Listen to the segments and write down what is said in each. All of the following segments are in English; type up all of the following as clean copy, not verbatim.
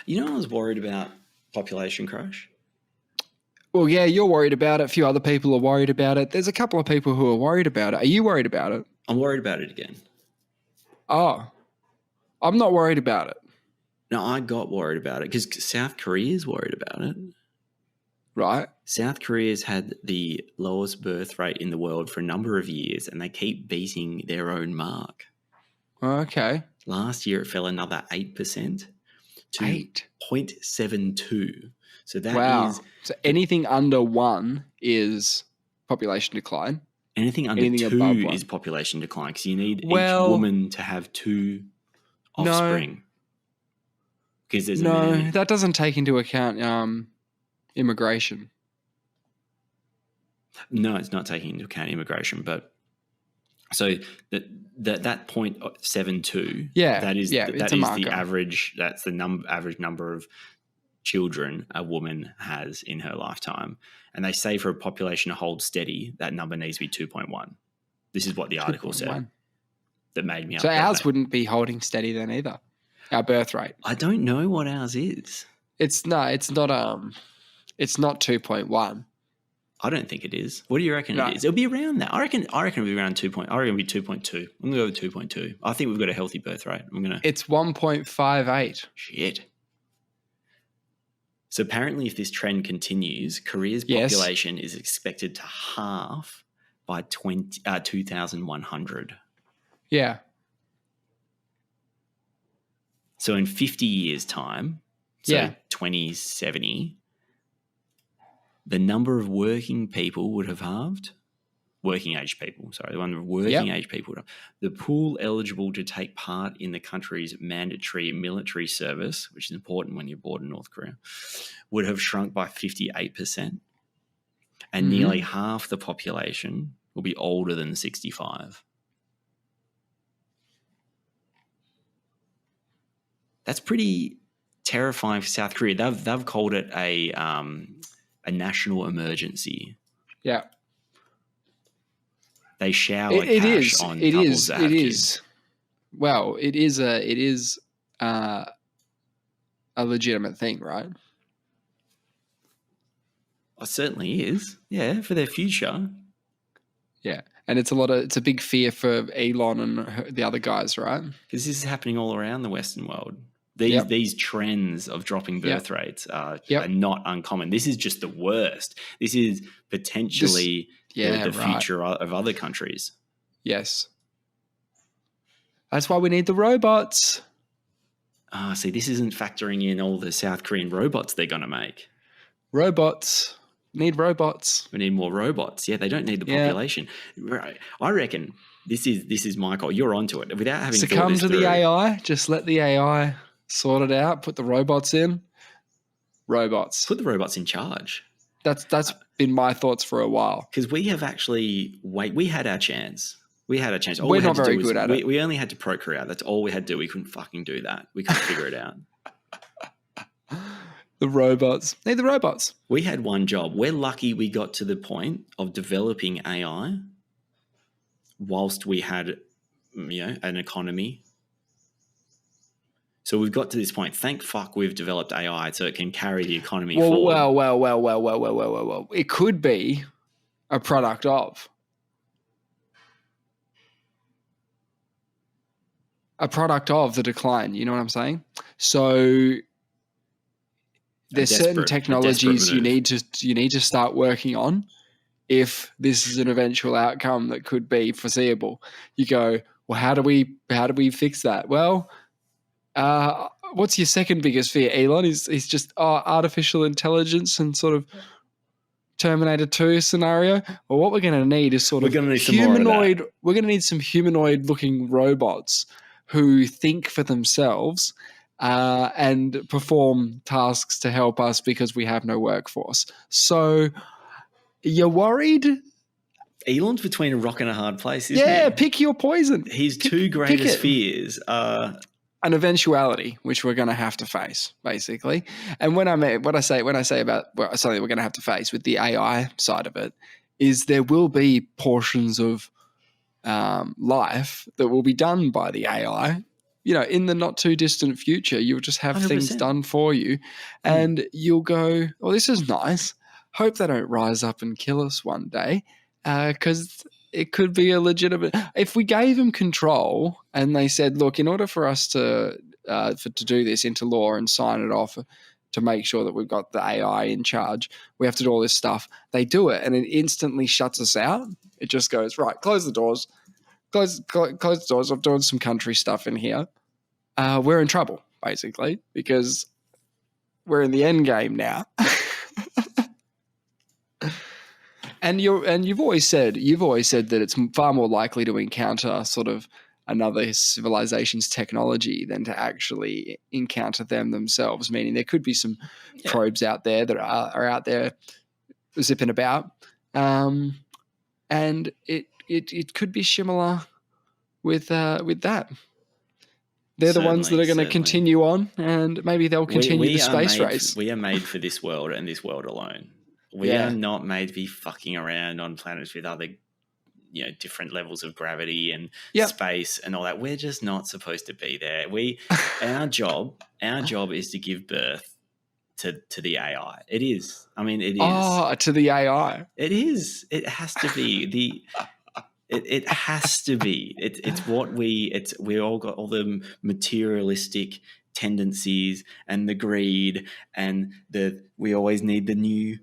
You know, I was worried about population crash. Well, yeah, you're worried about it. A few other people are worried about it. There's a couple of people who are worried about it. Are you worried about it? I'm worried about it again. Oh, I'm not worried about it. No, I got worried about it because South Korea is worried about it. Right. South Korea's had the lowest birth rate in the world for a number of years, and they keep beating their own mark. Okay. Last year, it fell another 8% to 0.72. So that Wow. is So anything under 1 is population decline. anything under Anything 2 above 1. is population decline because you need each Well, woman to have 2 offspring. Because there's a man. That doesn't take into account immigration. No, it's not taking into account immigration, but so that 0.72. That is the average. That's the average number of children a woman has in her lifetime, and they say for a population to hold steady, that number needs to be 2.1. This is what the article said. That made me. So ours wouldn't be holding steady then either. Our birth rate. I don't know what ours is. It's not 2.1. I don't think it is. What do you reckon it is? It'll be around that. I reckon it'll be around 2. I reckon it'll be 2.2. I'm gonna go with 2.2. I think we've got a healthy birth rate. It's 1.58. Shit. So apparently, if this trend continues, Korea's population is expected to halve by 2100. Yeah. So in 50 years' time, 2070, the number of working people would have halved. Working age people, sorry. The number of working age people would have. The pool eligible to take part in the country's mandatory military service, which is important when you're bored in North Korea, would have shrunk by 58%. And nearly half the population will be older than 65. That's pretty terrifying for South Korea. They've called it a national emergency. Yeah, they shower cash on couples that have kids. Well, it is a legitimate thing, right? It certainly is. Yeah, for their future. Yeah, and it's a big fear for Elon and the other guys, right? Because this is happening all around the Western world. These trends of dropping birth rates are not uncommon. This is just the worst. This is potentially the future of other countries. Yes. That's why we need the robots. See, this isn't factoring in all the South Korean robots they're going to make. Robots. Need robots. We need more robots. Yeah, they don't need the population. Right. I reckon this is my call. You're onto it. Without having succumb to the AI. Just let the AI sort it out. Put the robots in. Robots. Put the robots in charge. That's been my thoughts for a while. Because we have actually we had our chance. We had a chance. We're not very good at it. We only had to procreate. That's all we had to do. We couldn't fucking do that. We couldn't figure it out. The robots. Need the robots. We had one job. We're lucky we got to the point of developing AI whilst we had, an economy. So we've got to this point. Thank fuck we've developed AI so it can carry the economy forward. Well. It could be a product of. A product of the decline. You know what I'm saying? So there's certain technologies you need to start working on if this is an eventual outcome that could be foreseeable. You go, well, how do we fix that? Well, what's your second biggest fear, Elon? Is just artificial intelligence and sort of Terminator 2 scenario? Well, what we're going to need is sort of humanoid. We're going to need some humanoid-looking robots who think for themselves and perform tasks to help us because we have no workforce. So you're worried? Elon's between a rock and a hard place, isn't he? Yeah, pick your poison. His two greatest fears are an eventuality, which we're going to have to face, basically. And when I say about something we're going to have to face with the AI side of it, is there will be portions of life that will be done by the AI, in the not too distant future, you'll just have 100%. things done for you, and you'll go, "Oh, this is nice. Hope they don't rise up and kill us one day," because it could be a legitimate. If we gave them control and they said, "Look, in order for us to do this into law and sign it off to make sure that we've got the AI in charge, we have to do all this stuff." They do it, and it instantly shuts us out. It just goes, right, close the doors. Close the doors. I'm doing some country stuff in here. We're in trouble, basically, because we're in the end game now. And you've always said that it's far more likely to encounter sort of another civilization's technology than to actually encounter them themselves. Meaning there could be some probes out there that are out there zipping about, and it could be similar with that. They're the ones that are going to continue on, and maybe they'll continue the space race. We are made for this world and this world alone. We are not made to be fucking around on planets with other, different levels of gravity and space and all that. We're just not supposed to be there. Our job is to give birth to the AI. It is. I mean, it is. Oh, to the AI. It is. It has to be It has to be. It's what we all got all the materialistic tendencies and the greed and we always need the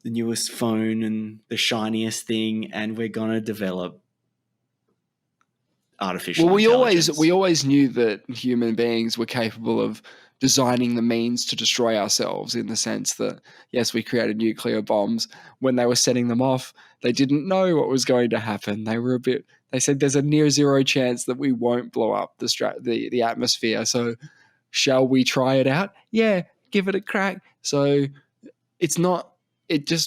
newest phone and the shiniest thing, and we're gonna develop artificial intelligence. We always knew that human beings were capable of designing the means to destroy ourselves, in the sense that, yes, we created nuclear bombs. When they were setting them off, they didn't know what was going to happen. They said there's a near zero chance that we won't blow up the atmosphere. So shall we try it out? Yeah, give it a crack. So it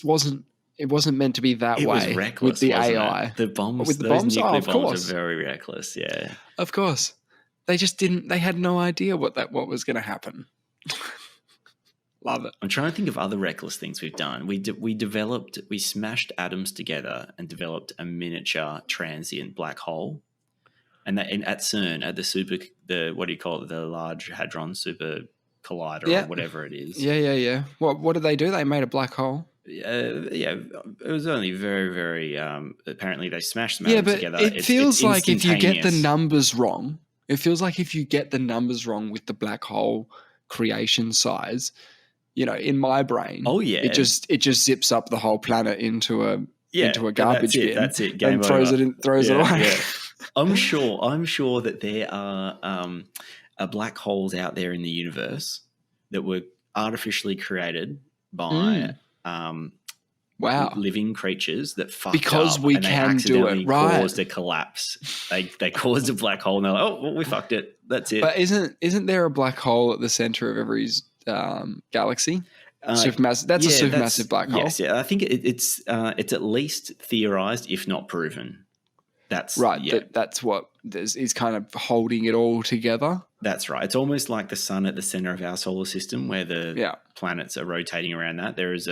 wasn't meant to be that way. It was reckless with the AI. It? The bombs, with the bombs, nuclear bombs are very reckless. Yeah, of course. They just didn't. They had no idea what was going to happen. Love it. I'm trying to think of other reckless things we've done. We smashed atoms together and developed a miniature transient black hole, and at CERN, at the what do you call it? The Large Hadron Super Collider or whatever it is. Yeah. What did they do? They made a black hole. It was only very, very. Apparently, they smashed some atoms together. It feels like if you get the numbers wrong. It feels like if you get the numbers wrong with the black hole creation size, in my brain, it just zips up the whole planet into a garbage bin. That's it. Game and throws over. It away. Yeah. I'm sure that there are black holes out there in the universe that were artificially created by living creatures that fucked because up we and can do it, right? Caused a collapse. They caused a black hole, and they're like, "Oh, well, we fucked it. That's it." But isn't there a black hole at the center of every galaxy? Supermassive. That's a supermassive black hole. Yes, yeah. I think it's at least theorized, if not proven. That's right. Yeah. That's what is kind of holding it all together. That's right. It's almost like the sun at the center of our solar system, where the planets are rotating around that. There is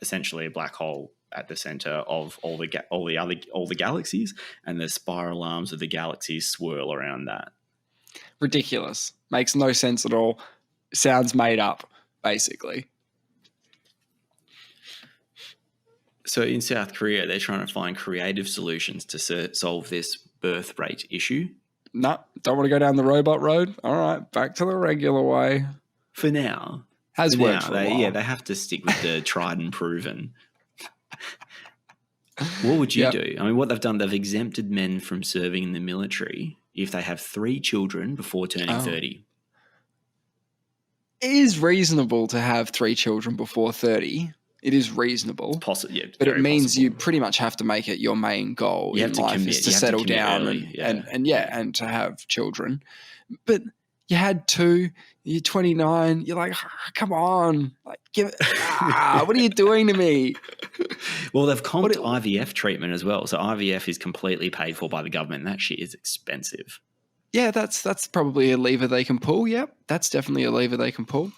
essentially a black hole at the center of all the galaxies, and the spiral arms of the galaxies swirl around that. Ridiculous. Makes no sense at all. Sounds made up, basically. So in South Korea, they're trying to find creative solutions to solve this birth rate issue. No, don't want to go down the robot road. All right, back to the regular way. For now. Has worked for a while. Yeah, they have to stick with the tried and proven. What would you do? I mean, what they've done, they've exempted men from serving in the military if they have 3 children before turning 30. It is reasonable to have 3 children before 30. It is reasonable. It's possible, yeah. But it means you pretty much have to make it your main goal in life is to settle down and to have children. But you had 2, you're 29, you're like, come on, like give it, what are you doing to me? Well, they've comped IVF treatment as well. So IVF is completely paid for by the government, and that shit is expensive. Yeah, that's probably a lever they can pull. Yep, that's definitely a lever they can pull.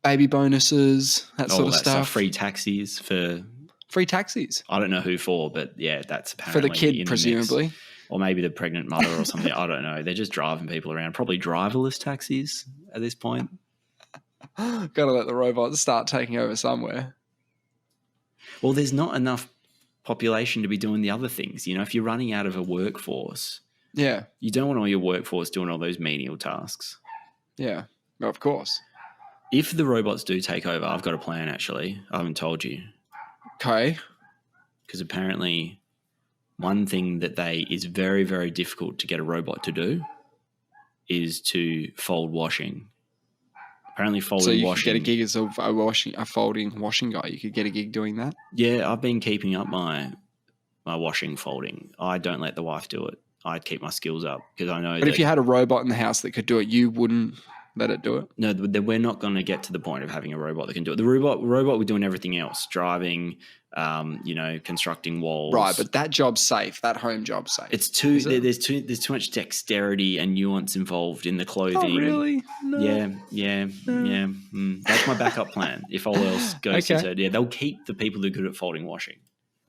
Baby bonuses, that sort of stuff. Free taxis. I don't know who for, but yeah, that's apparently for the kid, presumably. Or maybe the pregnant mother or something. I don't know. They're just driving people around. Probably driverless taxis at this point. Got to let the robots start taking over somewhere. Well, there's not enough population to be doing the other things. You know, if you're running out of a workforce, you don't want all your workforce doing all those menial tasks. Yeah, of course. If the robots do take over, I've got a plan, actually. I haven't told you. Okay. Because apparently one thing that is very, very difficult to get a robot to do is to fold washing. Apparently folding washing. So you could get a gig as a folding washing guy. You could get a gig doing that? Yeah, I've been keeping up my washing, folding. I don't let the wife do it. I'd keep my skills up because I know. But if you had a robot in the house that could do it, you wouldn't let it do it? No, we're not going to get to the point of having a robot that can do it. The robot we're doing everything else, driving, constructing walls. Right, but that job's safe. That home job's safe. It's too. There's too much dexterity and nuance involved in the clothing. Oh, really? No. Yeah. That's my backup plan. If all else goes to third, they'll keep the people who are good at folding washing.